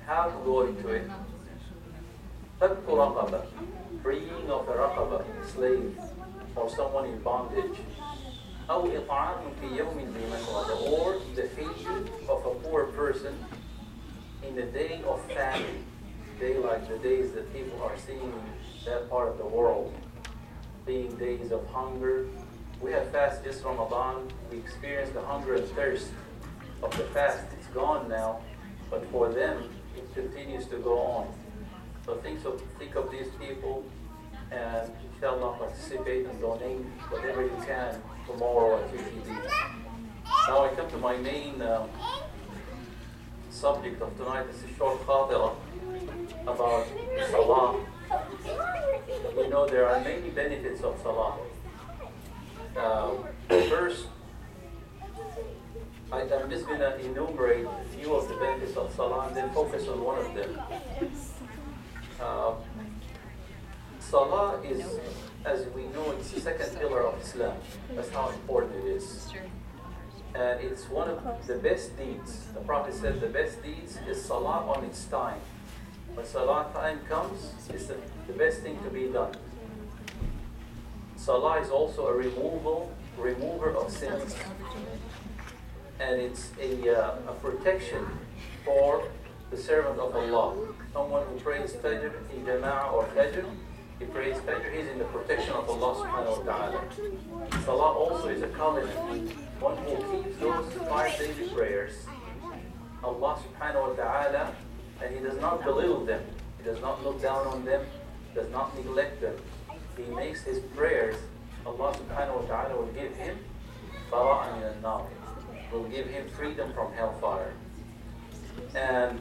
How to go into it? فَكُّ رَقَبَةٍ, freeing of a raqaba, slave, or someone in bondage. أو إطعام في يوم ذي مسغبة, or the feeding of a poor person in the day of famine, day like the days that people are seeing in that part of the world, being days of hunger. We have fasted this Ramadan, we experienced the hunger and thirst of the fast. It's gone now, but for them it continues to go on. So think of these people, and inshallah participate and donate whatever you can tomorrow at UTD. Now I come to my main subject of tonight. It's a short Khatera about Salat. We know there are many benefits of Salat. First, I'm just going to enumerate a few of the benefits of Salah and then focus on one of them. Salah is, as we know, it's the second pillar of Islam. That's how important it is. And it's one of the best deeds. The Prophet said the best deeds is Salah on its time. When Salah time comes, it's the best thing to be done. Salah is also a remover of sins. And it's a protection for the servant of Allah. Someone who prays Fajr in Jama'ah or Fajr, he prays Fajr, he's in the protection of Allah subhanahu wa ta'ala. Salah also is a covenant. One who keeps those 5 daily prayers, Allah subhanahu wa ta'ala, and he does not belittle them, he does not look down on them, does not neglect them. He makes his prayers, Allah subhanahu wa ta'ala will give him bara'an min al-nar, will give him freedom from hellfire. And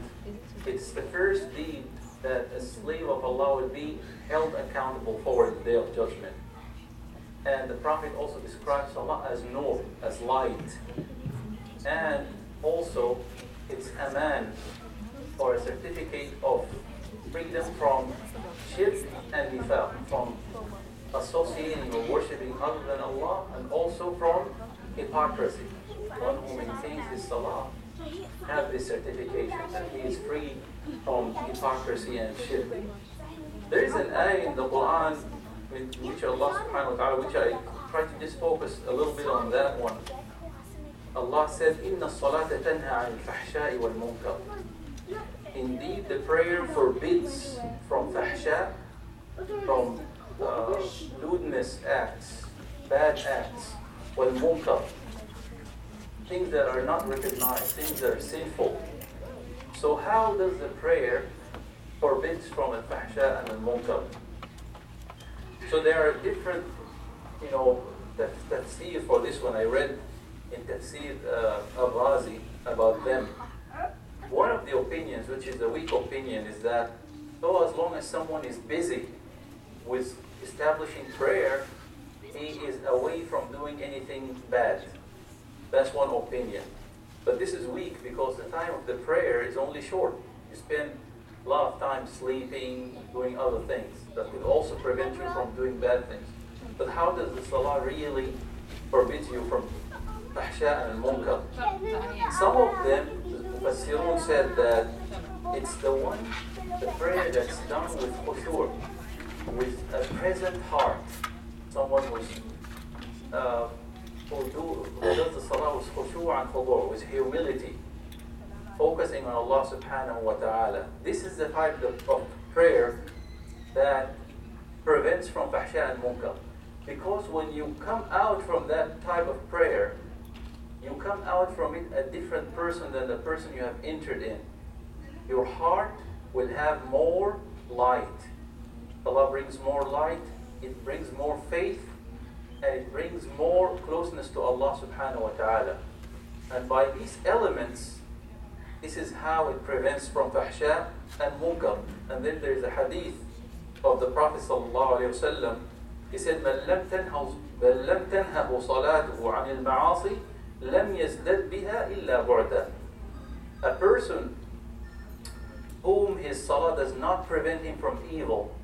it's the first deed that a slave of Allah will be held accountable for in the day of judgment. And the Prophet also describes Salah as nur, as light. And also it's aman, or a certificate of freedom from shirk and nifaq, from associating or worshipping other than Allah, and also from hypocrisy. One who maintains his Salah have this certification that he is free from hypocrisy and shirk. There is an ayah in the Quran which Allah subhanahu wa ta'ala, which I try to just focus a little bit on that one. Allah said, إِنَّ الصَّلَاةَ تَنْهَى عَنِ الْفَحْشَاءِ وَالْمُنْكَرِ. Indeed, the prayer forbids from fahsha, from lewdness acts, bad acts, wal-munkar, things that are not recognized, things that are sinful. So how does the prayer forbids from al-fahsha and al-munkar? So there are different, tafsir for this one. I read in Tafsir al-Razi about them. One of the opinions, which is a weak opinion, is that as long as someone is busy with establishing prayer, he is away from doing anything bad. That's one opinion. But this is weak because the time of the prayer is only short. You spend a lot of time sleeping, doing other things that could also prevent you from doing bad things. But how does the Salah really forbid you from fahsha and munkar? Some of them, the Mufassirun said that it's the prayer that's done with khushu', with a present heart. Someone who does the Salah with khushu' and khudu', with humility, focusing on Allah subhanahu wa ta'ala. This is the type of prayer that prevents from fahsha and munkar. Because when you come out from that type of prayer, you come out from it a different person than the person you have entered in. Your heart will have more light. Allah brings more light, it brings more faith, and it brings more closeness to Allah subhanahu wa ta'ala. And by these elements, this is how it prevents from fahsha and munkar. And then there is a hadith of the Prophet sallallahu alayhi wa sallam. He said, مَنْ لَمْ تَنْهَهُ صَلَاتُهُ عَنِ الْمَعَاصِي لَمْ يَزْدَدْ بِهَا إِلَّا بُعْدًا. A person whom his salah does not prevent him from evil,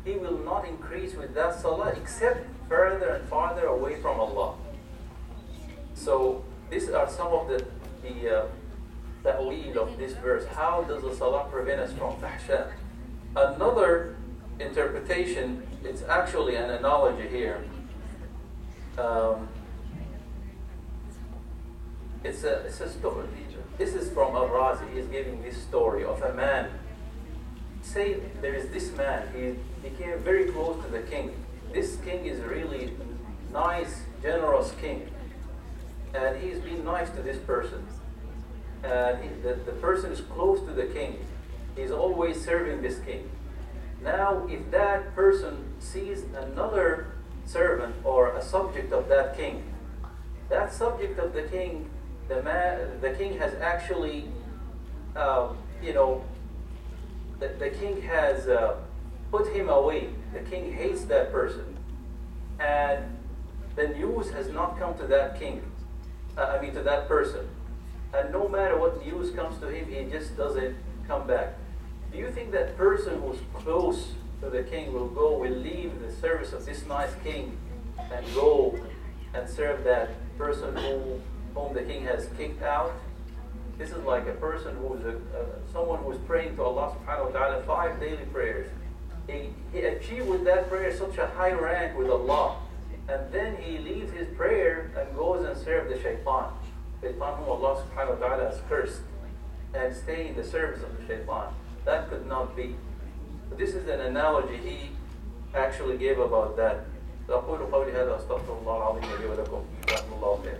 he will not increase with that salah except further and farther away from Allah. So these are some of the ta'weel of this verse. How does the salah prevent us from fahsha? Another interpretation, it's actually an analogy here. It's a story. This is from Al-Razi. He's giving this story of a man. Say there is this man. He became very close to the king. This king is a really nice, generous king. And he's been nice to this person. And the person is close to the king. He's always serving this king. Now, if that person sees another servant or a subject of that king, that subject of the king, the king has actually, the king has put him away. The king hates that person. And the news has not come to that king, to that person. And no matter what news comes to him, he just doesn't come back. Do you think that person who's close to the king will leave the service of this nice king and go and serve that person whom the king has kicked out? This is like a person who's someone who's praying to Allah subhanahu wa ta'ala 5 daily prayers. He achieved with that prayer such a high rank with Allah. And then he leaves his prayer and goes and serves the shaitan. Shaitan whom Allah subhanahu wa ta'ala has cursed, and stay in the service of the shaitan. That could not be. So this is an analogy he actually gave about that. أقول قولي هذا أستغفر الله العظيم لي ولكم جزاكم الله خير.